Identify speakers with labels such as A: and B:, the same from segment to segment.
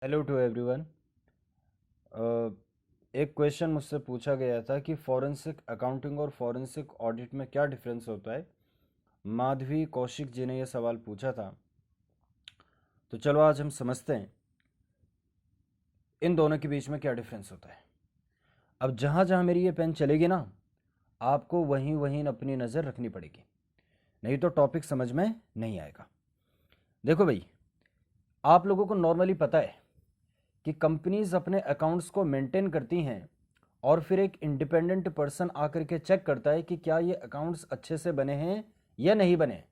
A: Hello to everyone. एक question मुझसे पूछा गया था कि फॉरेंसिक अकाउंटिंग और फॉरेंसिक ऑडिट में क्या डिफरेंस होता है। माधवी कौशिक जी ने यह सवाल पूछा था। तो चलो आज हम समझते हैं इन दोनों के बीच में क्या डिफरेंस होता है। अब जहाँ जहाँ मेरी ये पेन चलेगी ना, आपको वहीं वहीं अपनी नज़र रखनी पड़ेगी, नहीं तो टॉपिक समझ में नहीं आएगा। देखो भाई, आप लोगों को नॉर्मली पता है कि कंपनीज अपने अकाउंट्स को मेंटेन करती हैं और फिर एक इंडिपेंडेंट पर्सन आकर के चेक करता है कि क्या ये अकाउंट्स अच्छे से बने हैं या नहीं बने।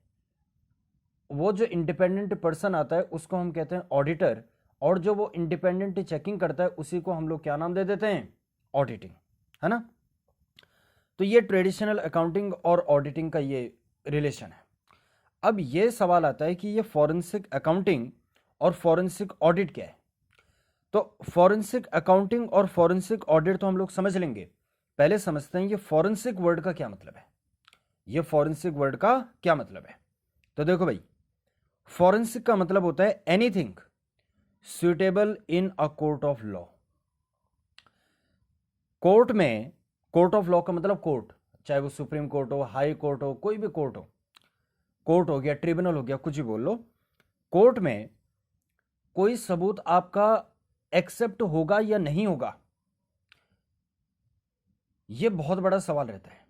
A: वो जो इंडिपेंडेंट पर्सन आता है उसको हम कहते हैं ऑडिटर, और जो वो इंडिपेंडेंट चेकिंग करता है उसी को हम लोग क्या नाम दे देते हैं, ऑडिटिंग, है ना। तो ये ट्रेडिशनल अकाउंटिंग और ऑडिटिंग का ये रिलेशन है। अब ये सवाल आता है कि ये फॉरेंसिक अकाउंटिंग और फॉरेंसिक ऑडिट क्या है। तो फॉरेंसिक अकाउंटिंग और फॉरेंसिक ऑडिट तो हम लोग समझ लेंगे। पहले समझते हैं ये फॉरेंसिक वर्ड का क्या मतलब है। ये फॉरेंसिक वर्ड का क्या मतलब है, तो देखो भाई, फॉरेंसिक का मतलब होता है anything suitable in a court of law. Court में, कोर्ट ऑफ लॉ का मतलब कोर्ट, चाहे वो सुप्रीम कोर्ट हो, हाई कोर्ट हो, कोई भी कोर्ट हो, कोर्ट हो गया, ट्रिब्यूनल हो गया, कुछ भी बोल लो। कोर्ट में कोई सबूत आपका एक्सेप्ट होगा या नहीं होगा, यह बहुत बड़ा सवाल रहता है।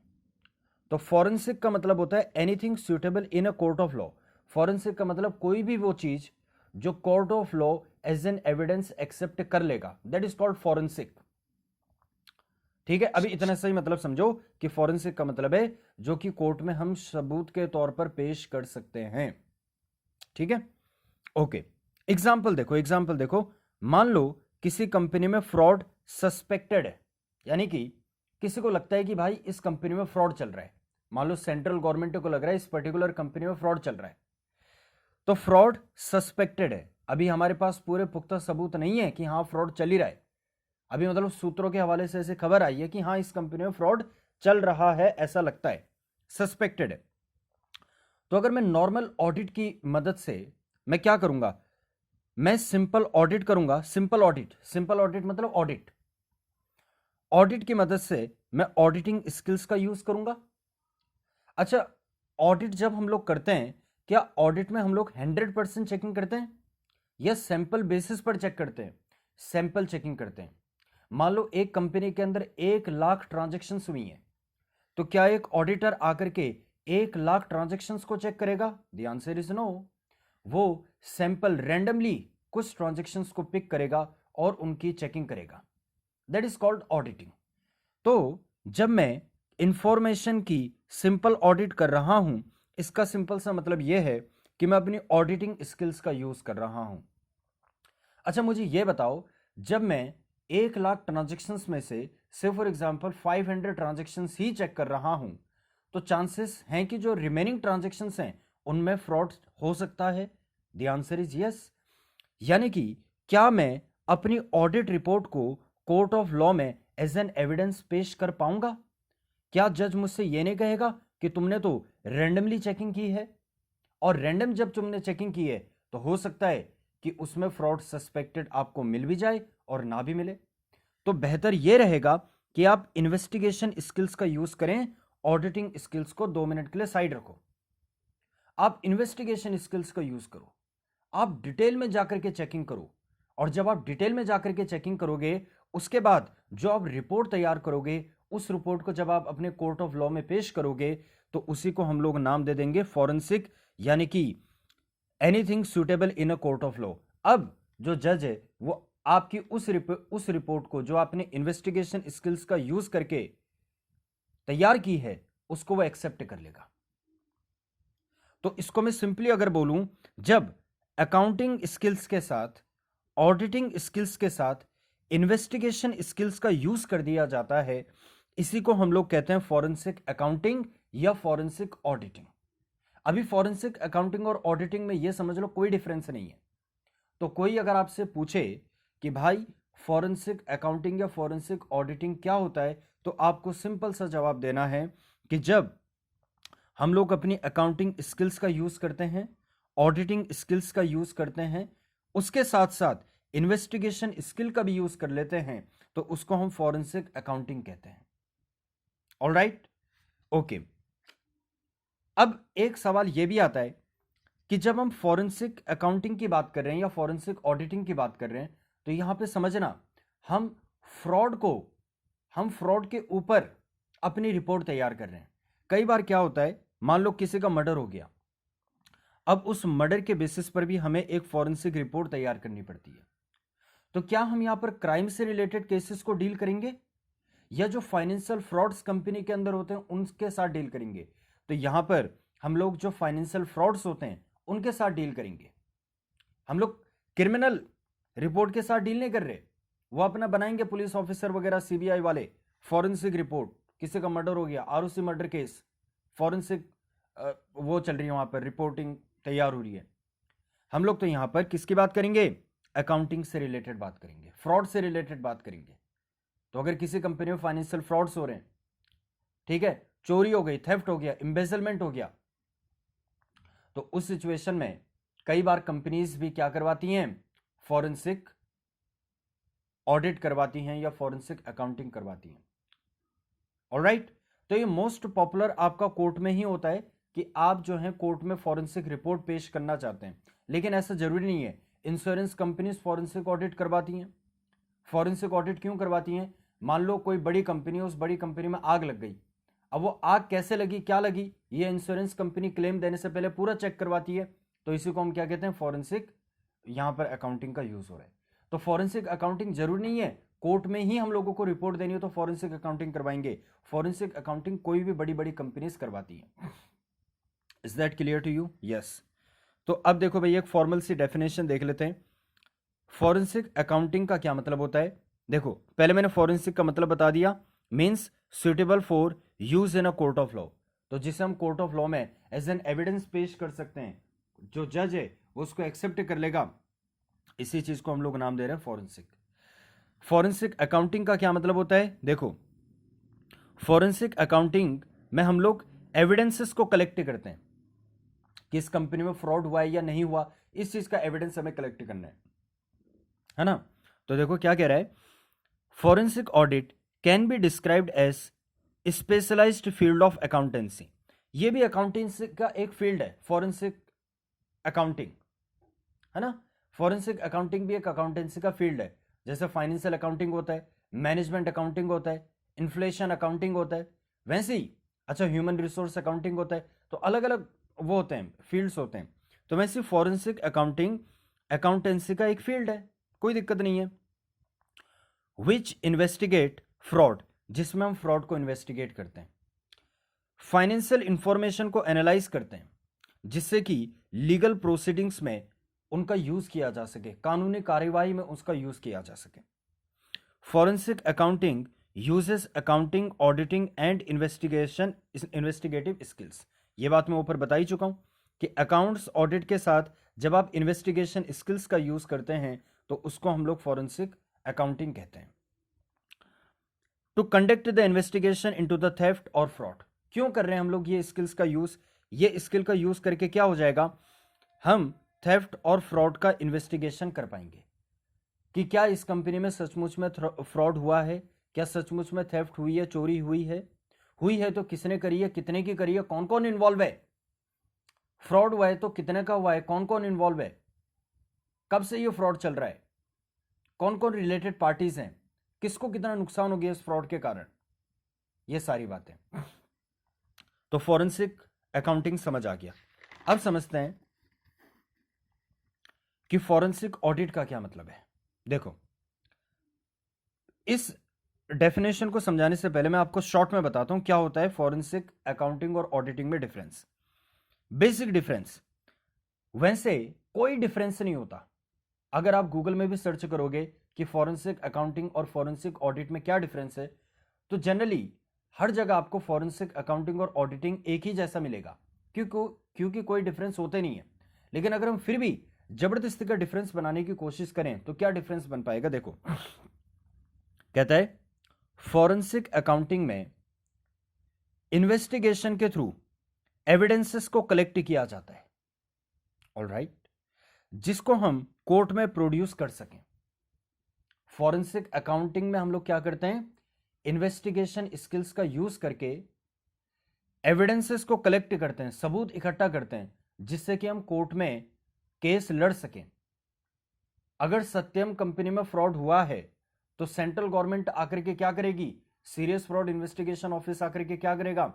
A: तो फॉरेंसिक का मतलब होता है anything suitable in a court of law. Forensic का मतलब कोई भी वो चीज जो court of law as an evidence accept कर लेगा, दैट इज कॉल्ड फॉरेंसिक। ठीक है, अभी इतना सही मतलब समझो कि फॉरेंसिक का मतलब है जो कि कोर्ट में हम सबूत के तौर पर पेश कर सकते हैं। ठीक है, ओके। एग्जाम्पल देखो, एग्जाम्पल देखो। मान लो किसी कंपनी में फ्रॉड सस्पेक्टेड है, यानी कि किसी को लगता है कि भाई इस कंपनी में फ्रॉड चल रहा है। मान लो सेंट्रल गवर्नमेंट को लग रहा है इस पर्टिकुलर कंपनी में फ्रॉड चल रहा है, तो फ्रॉड सस्पेक्टेड है। अभी हमारे पास पूरे पुख्ता सबूत नहीं है कि हाँ फ्रॉड चल ही रहा है। अभी मतलब सूत्रों के हवाले से ऐसे खबर आई है कि हाँ इस कंपनी में फ्रॉड चल रहा है, ऐसा लगता है, सस्पेक्टेड है। तो अगर मैं नॉर्मल ऑडिट की मदद से मैं क्या करूंगा, मैं सिंपल ऑडिट करूंगा। सिंपल ऑडिट, सिंपल ऑडिट मतलब ऑडिट, ऑडिट की मदद से मैं ऑडिटिंग स्किल्स का यूज करूंगा। अच्छा, ऑडिट जब हम लोग करते हैं, क्या ऑडिट में हम लोग 100% चेकिंग करते हैं या सैंपल बेसिस पर चेक करते हैं? सैंपल चेकिंग करते हैं। मान लो एक कंपनी के अंदर 1 लाख ट्रांजेक्शन हुई हैं, तो क्या एक ऑडिटर आकर के 1 लाख ट्रांजेक्शन को चेक करेगा? The answer is no. वो सैंपल रैंडमली कुछ ट्रांजेक्शन्स को पिक करेगा और उनकी चेकिंग करेगा, दैट इज कॉल्ड ऑडिटिंग। तो जब मैं इंफॉर्मेशन की सिंपल ऑडिट कर रहा हूं, इसका सिंपल सा मतलब यह है कि मैं अपनी ऑडिटिंग स्किल्स का यूज कर रहा हूं। अच्छा मुझे यह बताओ, जब मैं 1 लाख ट्रांजेक्शन्स में से फॉर एग्जांपल 500 ट्रांजेक्शन्स ही चेक कर रहा हूं, तो चांसेस हैं कि जो रिमेनिंग ट्रांजेक्शन्स हैं उनमें फ्रॉड हो सकता है? The answer is yes. यानी कि क्या मैं अपनी ऑडिट रिपोर्ट को कोर्ट ऑफ लॉ में एज एन एविडेंस पेश कर पाऊंगा? क्या जज मुझसे ये नहीं कहेगा कि तुमने तो रैंडमली चेकिंग की है, और रैंडम जब तुमने चेकिंग की है तो हो सकता है कि उसमें फ्रॉड सस्पेक्टेड आपको मिल भी जाए और ना भी मिले। तो बेहतर यह रहेगा कि आप इन्वेस्टिगेशन स्किल्स का यूज करें। ऑडिटिंग स्किल्स को 2 मिनट के लिए साइड रखो, आप इन्वेस्टिगेशन स्किल्स का यूज करो। आप डिटेल में जाकर के चेकिंग करो, और जब आप डिटेल में जाकर के चेकिंग करोगे, उसके बाद जो आप रिपोर्ट तैयार करोगे, उस रिपोर्ट को जब आप अपने कोर्ट ऑफ लॉ में पेश करोगे, तो उसी को हम लोग नाम दे देंगे फॉरेंसिक, यानी कि anything suitable in a court of law. अब जो जज है वो आपकी उस रिपोर्ट को जो आपने इन्वेस्टिगेशन स्किल्स का यूज करके तैयार की है, उसको वो एक्सेप्ट कर लेगा। तो इसको मैं सिंपली अगर बोलूं, जब अकाउंटिंग स्किल्स के साथ, ऑडिटिंग स्किल्स के साथ इन्वेस्टिगेशन स्किल्स का यूज कर दिया जाता है, इसी को हम लोग कहते हैं फॉरेंसिक अकाउंटिंग या फॉरेंसिक ऑडिटिंग। अभी फॉरेंसिक अकाउंटिंग और ऑडिटिंग में यह समझ लो कोई डिफरेंस नहीं है। तो कोई अगर आपसे पूछे कि भाई फॉरेंसिक अकाउंटिंग या फॉरेंसिक ऑडिटिंग क्या होता है, तो आपको सिंपल सा जवाब देना है कि जब हम लोग अपनी अकाउंटिंग स्किल्स का यूज करते हैं, ऑडिटिंग स्किल्स का यूज करते हैं, उसके साथ साथ इन्वेस्टिगेशन स्किल का भी यूज कर लेते हैं तो उसको हम फॉरेंसिक अकाउंटिंग कहते हैं। Alright, okay. अब एक सवाल यह भी आता है कि जब हम फॉरेंसिक अकाउंटिंग की बात कर रहे हैं या फॉरेंसिक ऑडिटिंग की बात कर रहे हैं तो यहां पे समझना, हम फ्रॉड के ऊपर अपनी रिपोर्ट तैयार कर रहे हैं। कई बार क्या होता है, मान लो किसी का मर्डर हो गया, अब उस मर्डर के बेसिस पर भी हमें एक फॉरेंसिक रिपोर्ट तैयार करनी पड़ती है। तो क्या हम यहां पर क्राइम से रिलेटेड केसेस को डील करेंगे या जो फाइनेंशियल फ्रॉड्स कंपनी के अंदर होते हैं उनके साथ डील करेंगे? तो यहां पर हम लोग जो फाइनेंशियल फ्रॉड्स होते हैं उनके साथ डील करेंगे। हम लोग क्रिमिनल रिपोर्ट के साथ डील नहीं कर रहे। वो अपना बनाएंगे पुलिस ऑफिसर वगैरह, सीबीआई वाले, फॉरेंसिक रिपोर्ट, किसी का मर्डर हो गया, आरओसी मर्डर केस, फॉरेंसिक वो चल रही है, वहां पर रिपोर्टिंग तैयार हो रही है। हम लोग तो यहां पर किसकी बात करेंगे? अकाउंटिंग से रिलेटेड बात करेंगे, फ्रॉड से रिलेटेड बात करेंगे। तो अगर किसी कंपनी में फाइनेंशियल फ्रॉड्स हो रहे हैं, ठीक है, चोरी हो गई, थेफ्ट हो गया, एम्बेजलमेंट हो गया, तो उस सिचुएशन में कई बार कंपनीज भी क्या करवाती हैं? फॉरेंसिक ऑडिट करवाती हैं या फॉरेंसिक अकाउंटिंग करवाती हैं। ऑलराइट, तो ये मोस्ट पॉपुलर आपका कोर्ट में ही होता है कि आप जो है कोर्ट में फॉरेंसिक रिपोर्ट पेश करना चाहते हैं, लेकिन ऐसा जरूरी नहीं है। इंश्योरेंस कंपनीज फॉरेंसिक ऑडिट करवाती हैं। फॉरेंसिक ऑडिट क्यों करवाती हैं? मान लो कोई बड़ी कंपनी है, उस बड़ी कंपनी में आग लग गई, अब वो आग कैसे लगी, क्या लगी, ये इंश्योरेंस कंपनी क्लेम देने से पहले पूरा चेक करवाती है। तो इसी को हम क्या कहते हैं? फॉरेंसिक। यहां पर अकाउंटिंग का यूज हो रहा है। तो फॉरेंसिक अकाउंटिंग जरूरी नहीं है कोर्ट में ही हम लोगों को रिपोर्ट देनी हो तो फॉरेंसिक अकाउंटिंग करवाएंगे। फॉरेंसिक अकाउंटिंग कोई भी बड़ी बड़ी कंपनीज करवाती है। Is that clear to you? Yes. तो अब देखो भाई, एक फॉर्मल सी डेफिनेशन देख लेते हैं। फॉरेंसिक अकाउंटिंग का क्या मतलब होता है? देखो, पहले मैंने फॉरेंसिक का मतलब बता दिया, means suitable for use in a court of law. तो जिसे हम कोर्ट ऑफ लॉ में एज एन एविडेंस पेश कर सकते हैं, जो जज है वो उसको एक्सेप्ट कर लेगा, इसी चीज को हम लोग नाम दे रहे हैं फॉरेंसिक। फॉरेंसिक अकाउंटिंग का क्या मतलब होता है? देखो, फॉरेंसिक अकाउंटिंग में हम लोग एविडेंसेस को कलेक्ट करते हैं कि इस कंपनी में फ्रॉड हुआ है या नहीं हुआ, इस चीज का एविडेंस हमें कलेक्ट करना है ना। तो देखो क्या कह रहा है, forensic audit can be described as specialized field of accountancy. ये भी अकाउंटेंसी का एक फील्ड है, फॉरेंसिक अकाउंटिंग, है ना। फॉरेंसिक अकाउंटिंग भी एक अकाउंटेंसी का फील्ड है। जैसे फाइनेंशियल अकाउंटिंग होता है, मैनेजमेंट अकाउंटिंग होता है, इन्फ्लेशन अकाउंटिंग होता है, वैसे ही अच्छा ह्यूमन रिसोर्स अकाउंटिंग होता है। तो अलग अलग वो होते हैं, फील्ड्स होते हैं। तो वैसे फॉरेंसिक अकाउंटिंग अकाउंटेंसी का एक फील्ड है, कोई दिक्कत नहीं है। विच इन्वेस्टिगेट फ्रॉड, जिसमें हम फ्रॉड को इन्वेस्टिगेट करते हैं। फाइनेंशियल इंफॉर्मेशन को एनालाइज करते हैं जिससे कि लीगल प्रोसीडिंग्स में उनका यूज किया जा सके, कानूनी कार्यवाही में उसका यूज किया जा सके। Forensic accounting uses accounting, auditing and investigative skills. ये बात मैं ऊपर बता ही चुका हूं कि अकाउंट्स ऑडिट के साथ जब आप इन्वेस्टिगेशन स्किल्स का यूज करते हैं तो उसको हम लोग फॉरेंसिक अकाउंटिंग कहते हैं। To conduct the investigation into the theft और फ्रॉड, क्यों कर रहे हैं हम लोग ये स्किल्स का यूज? ये स्किल का यूज करके क्या हो जाएगा, हम थेफ्ट और फ्रॉड का इन्वेस्टिगेशन कर पाएंगे कि क्या इस कंपनी में सचमुच में फ्रॉड हुआ है, क्या सचमुच में थेफ्ट हुई है, चोरी हुई है तो किसने करी है, कितने की करी है, कौन कौन इन्वॉल्व है, फ्रॉड हुआ है तो कितने का हुआ है, कौन कौन इन्वॉल्व है, कब से ये फ्रॉड चल रहा है, कौन कौन रिलेटेड पार्टीज हैं, किसको कितना नुकसान हो गया इस फ्रॉड के कारण, ये सारी बातें। तो फॉरेंसिक अकाउंटिंग समझ आ गया। अब समझते हैं कि फॉरेंसिक ऑडिट का क्या मतलब है। देखो, इस डेफिनेशन को समझाने से पहले मैं आपको शॉर्ट में बताता हूं क्या होता है फॉरेंसिक अकाउंटिंग और ऑडिटिंग में डिफरेंस। बेसिक डिफरेंस, वैसे कोई डिफरेंस नहीं होता। अगर आप गूगल में भी सर्च करोगे कि फॉरेंसिक अकाउंटिंग और फॉरेंसिक ऑडिट में क्या डिफरेंस है, तो जनरली हर जगह आपको फॉरेंसिक अकाउंटिंग और ऑडिटिंग एक ही जैसा मिलेगा, क्योंकि कोई डिफरेंस होते नहीं है। लेकिन अगर हम फिर भी जबरदस्ती का डिफरेंस बनाने की कोशिश करें तो क्या डिफरेंस बन पाएगा? देखो, कहता है फॉरेंसिक अकाउंटिंग में इन्वेस्टिगेशन के थ्रू एविडेंसेस को कलेक्ट किया जाता है, ऑलराइट, जिसको हम कोर्ट में प्रोड्यूस कर सकें। फॉरेंसिक अकाउंटिंग में हम लोग क्या करते हैं, इन्वेस्टिगेशन स्किल्स का यूज करके एविडेंसेस को कलेक्ट करते हैं, सबूत इकट्ठा करते हैं, जिससे कि हम कोर्ट में केस लड़ सकें। अगर सत्यम कंपनी में फ्रॉड हुआ है तो सेंट्रल गवर्नमेंट आकर के क्या करेगी, सीरियस फ्रॉड इन्वेस्टिगेशन ऑफिस आकर के क्या करेगा,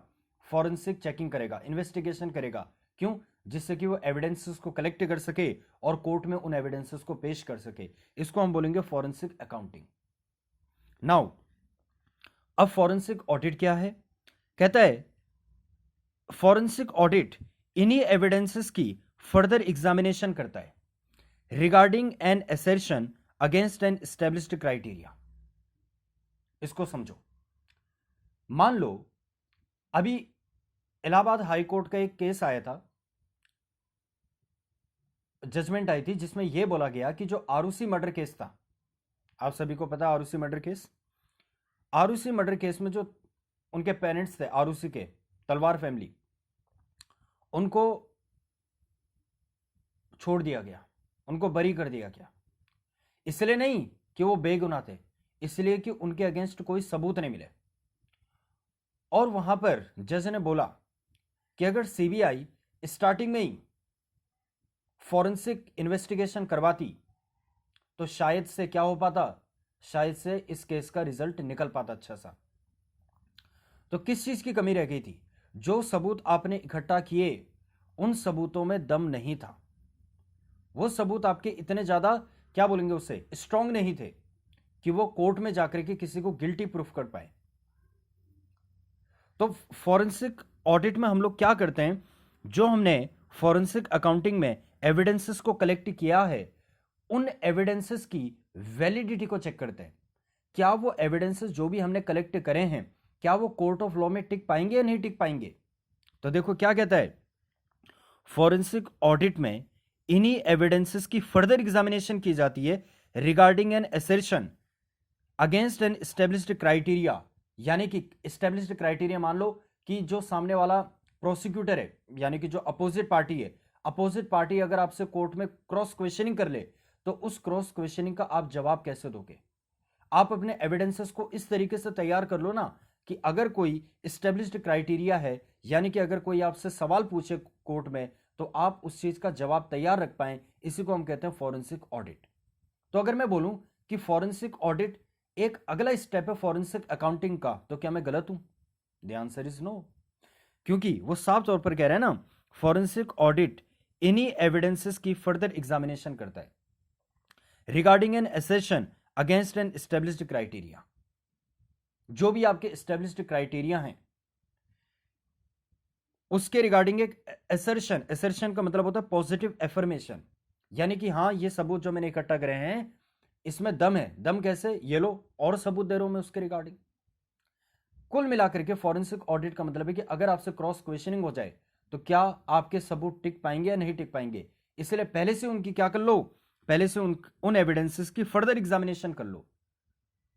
A: फॉरेंसिक चेकिंग करेगा, इन्वेस्टिगेशन करेगा। क्यों? जिससे कि वो एविडेंसेस को कलेक्ट कर सके और कोर्ट में उन एविडेंसेस को पेश कर सके। इसको हम बोलेंगे फॉरेंसिक अकाउंटिंग। नाउ अब फॉरेंसिक ऑडिट क्या है? कहता है फॉरेंसिक ऑडिट इन्हीं एविडेंसेस की फर्दर एग्जामिनेशन करता है regarding an assertion against an established criteria. इसको समझो। मान लो अभी इलाहाबाद हाई कोर्ट का एक केस आया था, जजमेंट आई थी, जिसमें यह बोला गया कि जो आरुषि मर्डर केस था, आप सभी को पता है Aarushi murder case. Aarushi murder case में जो उनके पेरेंट्स थे आरुषि के, तलवार फैमिली, उनको छोड़ दिया गया, उनको बरी कर दिया गया। इसलिए नहीं कि वो बेगुनाह थे, इसलिए कि उनके अगेंस्ट कोई सबूत नहीं मिले। और वहां पर जज ने बोला कि अगर सीबीआई स्टार्टिंग में ही फॉरेंसिक इन्वेस्टिगेशन करवाती तो शायद से क्या हो पाता, शायद से इस केस का रिजल्ट निकल पाता अच्छा सा। तो किस चीज की कमी रह गई थी? जो सबूत आपने इकट्ठा किए उन सबूतों में दम नहीं था। वो सबूत आपके इतने ज्यादा क्या बोलेंगे उसे, स्ट्रांग नहीं थे कि वो कोर्ट में जाकर के किसी को गिल्टी प्रूफ कर पाए। तो फॉरेंसिक ऑडिट में हम लोग क्या करते हैं, जो हमने फॉरेंसिक अकाउंटिंग में एविडेंसेस को कलेक्ट किया है उन एविडेंसेस की वैलिडिटी को चेक करते हैं। क्या वो एविडेंसेस जो भी हमने कलेक्ट करे हैं, क्या वो कोर्ट ऑफ लॉ में टिक पाएंगे या नहीं टिक पाएंगे? तो देखो क्या कहता है, फॉरेंसिक ऑडिट में इन्हीं एविडेंसेस की फर्दर एग्जामिनेशन की जाती है regarding an assertion against an established criteria. यानी कि एस्टेब्लिश्ड क्राइटेरिया, मान लो कि जो सामने वाला प्रोसिक्यूटर है, यानी कि जो अपोजिट पार्टी है, अपोजिट पार्टी अगर आपसे कोर्ट में क्रॉस क्वेश्चनिंग कर ले तो उस क्रॉस क्वेश्चनिंग का आप जवाब कैसे दोगे? आप अपने एविडेंसेस को इस तरीके से तैयार कर लो ना कि अगर कोई एस्टेब्लिश्ड क्राइटेरिया है, यानी कि अगर कोई आपसे सवाल पूछे कोर्ट में तो आप उस चीज का जवाब तैयार रख पाए। इसी को हम कहते हैं फॉरेंसिक ऑडिट। तो अगर मैं बोलूं कि फॉरेंसिक ऑडिट एक अगला स्टेप है फॉरेंसिक अकाउंटिंग का, तो क्या मैं गलत हूं? द आंसर इज नो, क्योंकि वो साफ तौर पर कह रहे हैं ना, फॉरेंसिक ऑडिट इन्हीं एविडेंसेस की फर्दर एग्जामिनेशन करता है regarding an assertion against an established criteria. जो भी आपके एस्टेब्लिश्ड क्राइटेरिया हैं उसके रिगार्डिंग एक assertion का मतलब होता है पॉजिटिव एफर्मेशन, यानी कि हाँ ये सबूत जो मैंने इकट्ठा करे हैं इसमें दम है। दम कैसे? ये लो और सबूत दे रहा हूं मैं उसके रिगार्डिंग। कुल मिलाकर के फॉरेंसिक ऑडिट का मतलब है कि अगर आपसे क्रॉस क्वेश्चनिंग हो जाए तो क्या आपके सबूत टिक पाएंगे या नहीं टिक पाएंगे। इसलिए पहले से उनकी क्या कर लो, पहले से उन एविडेंसेस की फर्दर एग्जामिनेशन कर लो,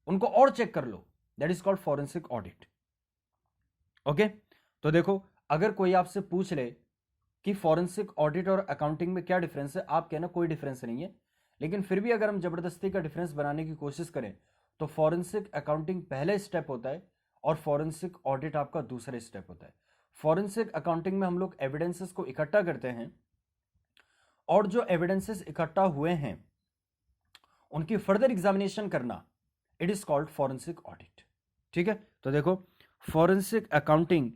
A: उनको और चेक कर लो। That is called forensic audit. Okay, तो देखो अगर कोई आपसे पूछ ले कि फॉरेंसिक ऑडिट और अकाउंटिंग में क्या डिफरेंस है, आप कहना कोई डिफरेंस नहीं है। लेकिन फिर भी अगर हम जबरदस्ती का डिफरेंस बनाने की कोशिश करें तो फॉरेंसिक अकाउंटिंग पहले स्टेप होता है और फॉरेंसिक ऑडिट आपका दूसरा स्टेप होता है। फॉरेंसिक अकाउंटिंग में हम लोग एविडेंसेस को इकट्ठा करते हैं और जो एविडेंसेस इकट्ठा हुए हैं उनकी फर्दर एग्जामिनेशन करना, it is called forensic audit. ठीक है, तो देखो फॉरेंसिक अकाउंटिंग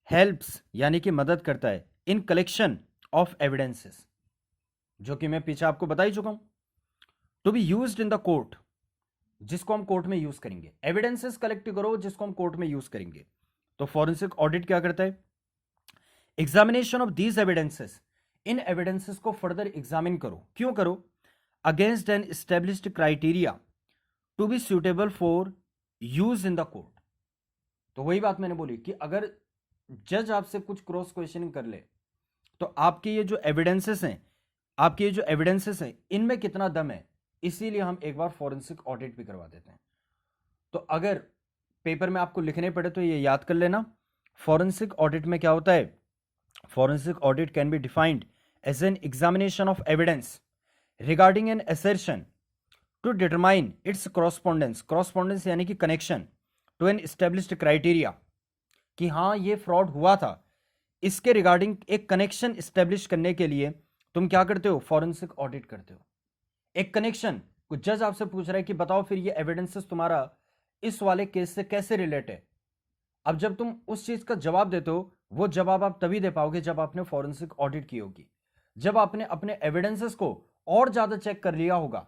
A: हेल्प्स यानी कि मदद करता है इन कलेक्शन ऑफ एविडेंसेस, जो कि मैं पीछे आपको बता ही चुका हूं, to be used in the court, जिसको हम कोर्ट में यूज करेंगे। एविडेंसेस कलेक्ट करो जिसको हम कोर्ट में यूज करेंगे। तो फॉरेंसिक ऑडिट क्या करता है, एग्जामिनेशन ऑफ दीज एविडेंसेस, इन एविडेंसेस को फर्दर एग्जामिन करो। क्यों करो? Against an established criteria to be suitable for use in the court. तो वही बात मैंने बोली कि अगर जज आपसे कुछ क्रॉस क्वेश्चनिंग कर ले तो आपके ये जो एविडेंसेस हैं, आपके ये जो एविडेंसेस हैं इनमें कितना दम है, इसीलिए हम एक बार फॉरेंसिक ऑडिट भी करवा देते हैं। तो अगर पेपर में आपको लिखने पड़े तो ये याद कर लेना, फॉरेंसिक ऑडिट में क्या होता है, forensic audit can be defined as an examination of evidence regarding an assertion to determine its correspondence यानी कि connection to an established criteria, कि हाँ ये फ्रॉड हुआ था, इसके रिगार्डिंग एक कनेक्शन एस्टेब्लिश करने के लिए तुम क्या करते हो, फॉरेंसिक ऑडिट करते हो। एक कनेक्शन, कुछ जज आपसे पूछ रहा है कि बताओ फिर ये एविडेंसेस तुम्हारा इस वाले केस से कैसे रिलेट है। अब जब तुम उस चीज का जवाब देते हो, वो जवाब आप तभी दे पाओगे जब आपने फॉरेंसिक ऑडिट की होगी, जब आपने अपने एविडेंसेस को और ज्यादा चेक कर लिया होगा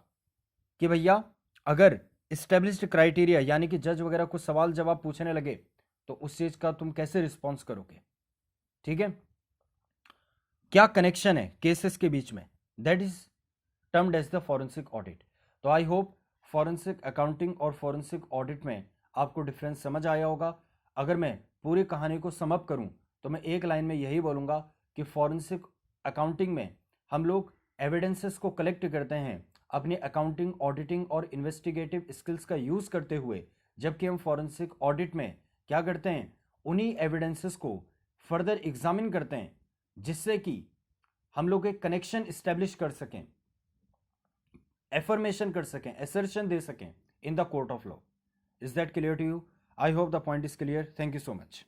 A: कि भैया अगर एस्टेब्लिश्ड क्राइटेरिया यानी कि जज वगैरह कुछ सवाल जवाब पूछने लगे तो उस चीज का तुम कैसे रिस्पॉन्स करोगे। ठीक है, क्या कनेक्शन है केसेस के बीच में, that is termed as the forensic audit. तो आई होप फॉरेंसिक अकाउंटिंग और फॉरेंसिक ऑडिट में आपको डिफरेंस समझ आया होगा। अगर मैं पूरी कहानी को सम अप करूं तो मैं एक लाइन में यही बोलूंगा कि फॉरेंसिक अकाउंटिंग में हम लोग एविडेंसेस को कलेक्ट करते हैं अपनी अकाउंटिंग, ऑडिटिंग और इन्वेस्टिगेटिव स्किल्स का यूज करते हुए, जबकि हम फॉरेंसिक ऑडिट में क्या करते हैं, उन्हीं एविडेंसेस को फर्दर एग्जामिन करते हैं जिससे कि हम लोग एक कनेक्शन इस्टेब्लिश कर सकें, एफर्मेशन कर सकें, एसर्शन दे सकें in the court of law. Is that clear to you? I hope the point is clear. Thank you so much.